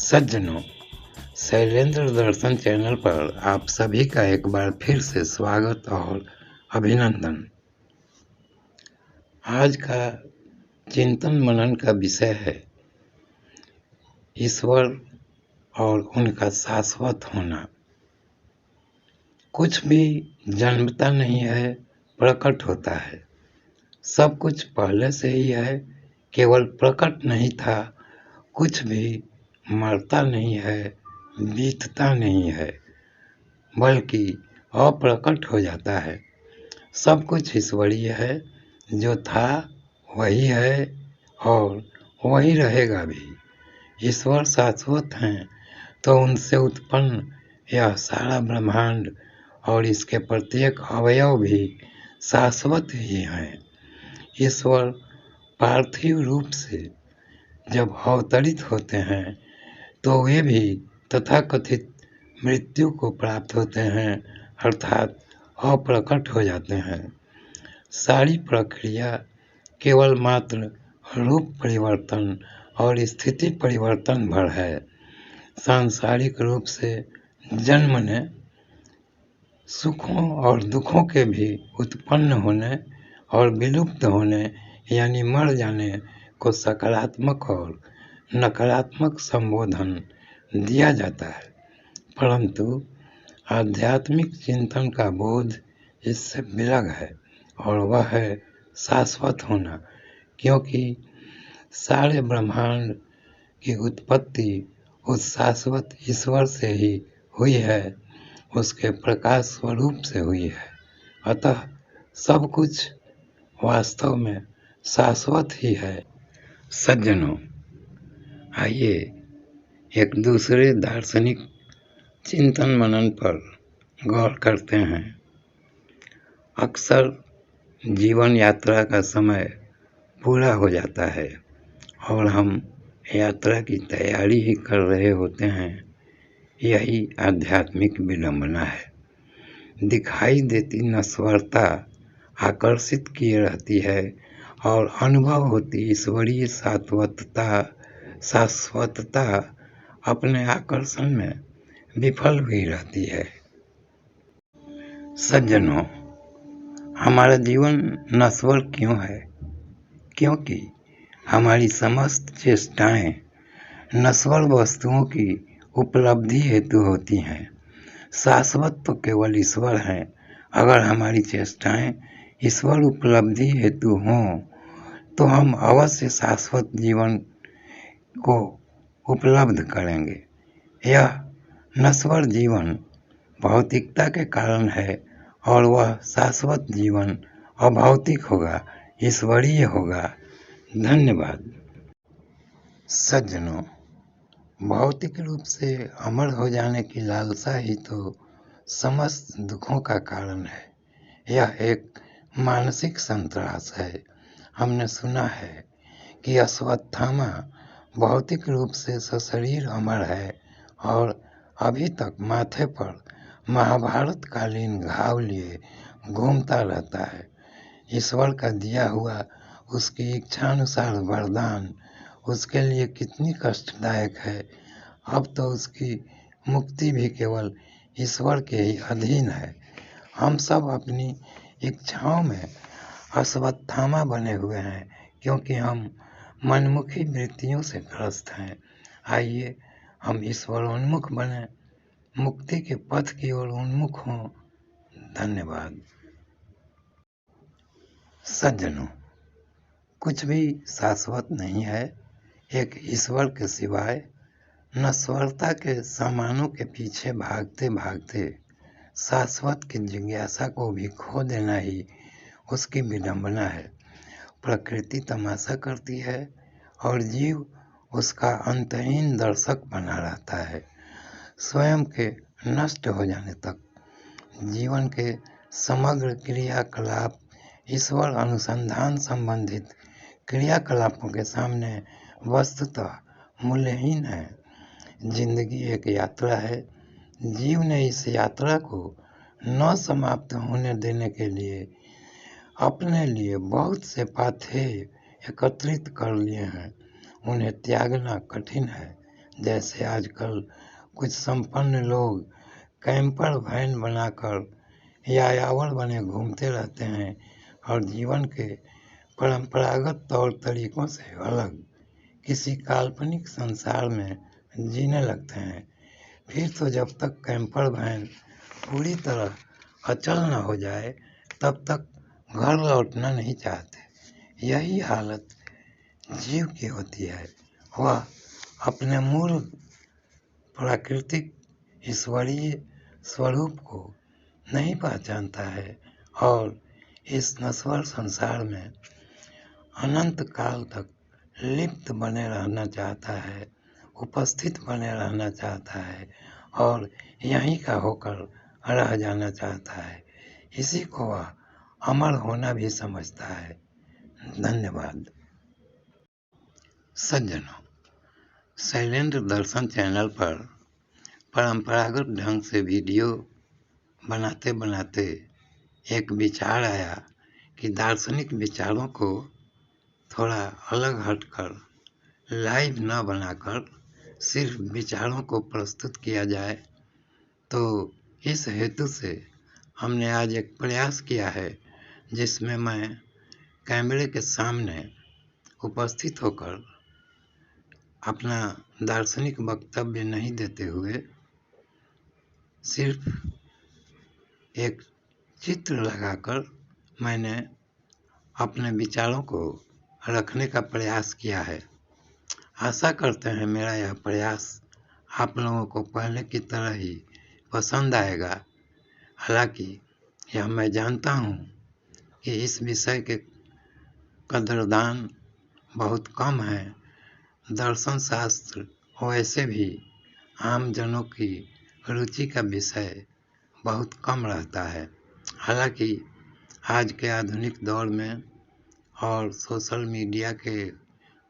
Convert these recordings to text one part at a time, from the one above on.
सज्जनों, शैलेंद्र दर्शन चैनल पर आप सभी का एक बार फिर से स्वागत और अभिनंदन। आज का चिंतन मनन का विषय है ईश्वर और उनका शाश्वत होना। कुछ भी जन्मता नहीं है, प्रकट होता है। सब कुछ पहले से ही है, केवल प्रकट नहीं था। कुछ भी मरता नहीं है, बीतता नहीं है, बल्कि अप्रकट हो जाता है। सब कुछ ईश्वरीय है, जो था वही है और वही रहेगा भी। ईश्वर शाश्वत हैं, तो उनसे उत्पन्न यह सारा ब्रह्मांड और इसके प्रत्येक अवयव भी शाश्वत ही हैं। ईश्वर पार्थिव रूप से जब अवतरित होते हैं तो वे भी तथाकथित मृत्यु को प्राप्त होते हैं, अर्थात अप्रकट हो जाते हैं। सारी प्रक्रिया केवल मात्र रूप परिवर्तन और स्थिति परिवर्तन भर है। सांसारिक रूप से जन्म ने सुखों और दुखों के भी उत्पन्न होने और विलुप्त होने यानी मर जाने को सकारात्मक और नकारात्मक संबोधन दिया जाता है, परंतु आध्यात्मिक चिंतन का बोध इससे विलग है और वह है शाश्वत होना, क्योंकि सारे ब्रह्मांड की उत्पत्ति उस शाश्वत ईश्वर से ही हुई है, उसके प्रकाश स्वरूप से हुई है। अतः सब कुछ वास्तव में शाश्वत ही है। सज्जनों, आइए एक दूसरे दार्शनिक चिंतन मनन पर गौर करते हैं। अक्सर जीवन यात्रा का समय पूरा हो जाता है और हम यात्रा की तैयारी ही कर रहे होते हैं। यही आध्यात्मिक विडंबना है। दिखाई देती नश्वरता आकर्षित किए रहती है और अनुभव होती ईश्वरीय शाश्वतता अपने आकर्षण में विफल हुई रहती है। सज्जनों, हमारा जीवन नश्वर क्यों है? क्योंकि हमारी समस्त चेष्टाएं नश्वर वस्तुओं की उपलब्धि हेतु होती हैं। शाश्वत तो केवल ईश्वर हैं। अगर हमारी चेष्टाएं ईश्वर उपलब्धि हेतु हों तो हम अवश्य शाश्वत जीवन को उपलब्ध करेंगे। यह नश्वर जीवन भौतिकता के कारण है और वह शाश्वत जीवन अभौतिक होगा, ईश्वरीय होगा। धन्यवाद। सज्जनों, भौतिक रूप से अमर हो जाने की लालसा ही तो समस्त दुखों का कारण है। यह एक मानसिक संतरास है। हमने सुना है कि अश्वत्थामा भौतिक रूप से सशरीर अमर है और अभी तक माथे पर महाभारत कालीन घाव लिए घूमता रहता है। ईश्वर का दिया हुआ उसकी इच्छानुसार वरदान उसके लिए कितनी कष्टदायक है। अब तो उसकी मुक्ति भी केवल ईश्वर के ही अधीन है। हम सब अपनी इच्छाओं में अश्वत्थामा बने हुए हैं, क्योंकि हम मनमुखी वृत्तियों से ग्रस्त हैं। आइए हम ईश्वरोन्मुख बने, मुक्ति के पथ की ओर उन्मुख हों। धन्यवाद। सज्जनों, कुछ भी शाश्वत नहीं है। एक ईश्वर के सिवाय नश्वरता के सामानों के पीछे भागते भागते शाश्वत की जिज्ञासा को भी खो देना ही उसकी विडंबना है। प्रकृति तमाशा करती है और जीव उसका अंतहीन दर्शक बना रहता है। स्वयं के नष्ट हो जाने तक जीवन के समग्र क्रियाकलाप ईश्वर अनुसंधान संबंधित क्रियाकलापों के सामने वस्तुतः मूल्यहीन है। जिंदगी एक यात्रा है। जीव ने इस यात्रा को न समाप्त होने देने के लिए अपने लिए बहुत से पाथेय एकत्रित कर लिए हैं। उन्हें त्यागना कठिन है, जैसे आजकल कुछ संपन्न लोग कैंपर वैन बनाकर यायावर बने घूमते रहते हैं और जीवन के परंपरागत तौर तरीकों से अलग किसी काल्पनिक संसार में जीने लगते हैं। फिर तो जब तक कैंपर वैन पूरी तरह अचल न हो जाए तब तक घर लौटना नहीं चाहते। यही हालत जीव की होती है। वह अपने मूल प्राकृतिक ईश्वरीय स्वरूप को नहीं पहचानता है और इस नश्वर संसार में अनंत काल तक लिप्त बने रहना चाहता है, उपस्थित बने रहना चाहता है और यहीं का होकर रह जाना चाहता है। इसी को वह अमर होना भी समझता है। धन्यवाद। सज्जनों, शैलेंद्र दर्शन चैनल पर परंपरागत ढंग से वीडियो बनाते बनाते एक विचार आया कि दार्शनिक विचारों को थोड़ा अलग हटकर लाइव न बनाकर सिर्फ विचारों को प्रस्तुत किया जाए। तो इस हेतु से हमने आज एक प्रयास किया है जिसमें मैं कैमरे के सामने उपस्थित होकर अपना दार्शनिक वक्तव्य नहीं देते हुए सिर्फ एक चित्र लगाकर मैंने अपने विचारों को रखने का प्रयास किया है। आशा करते हैं मेरा यह प्रयास आप लोगों को पहले की तरह ही पसंद आएगा। हालांकि यह मैं जानता हूँ कि इस विषय के कदरदान बहुत कम है। दर्शन शास्त्र वैसे भी आम जनों की रुचि का विषय बहुत कम रहता है। हालांकि आज के आधुनिक दौर में और सोशल मीडिया के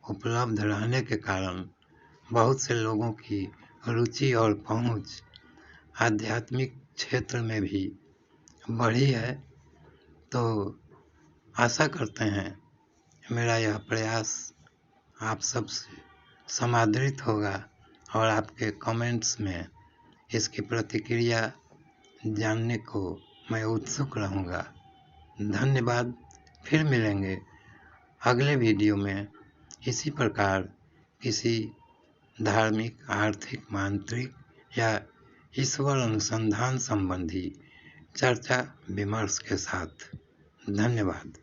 उपलब्ध रहने के कारण बहुत से लोगों की रुचि और पहुंच आध्यात्मिक क्षेत्र में भी बढ़ी है। तो आशा करते हैं मेरा यह प्रयास आप सबसे समादृत होगा और आपके कमेंट्स में इसकी प्रतिक्रिया जानने को मैं उत्सुक रहूँगा। धन्यवाद। फिर मिलेंगे अगले वीडियो में इसी प्रकार किसी धार्मिक, आर्थिक, मांत्रिक या ईश्वर अनुसंधान संबंधी चर्चा विमर्श के साथ। धन्यवाद।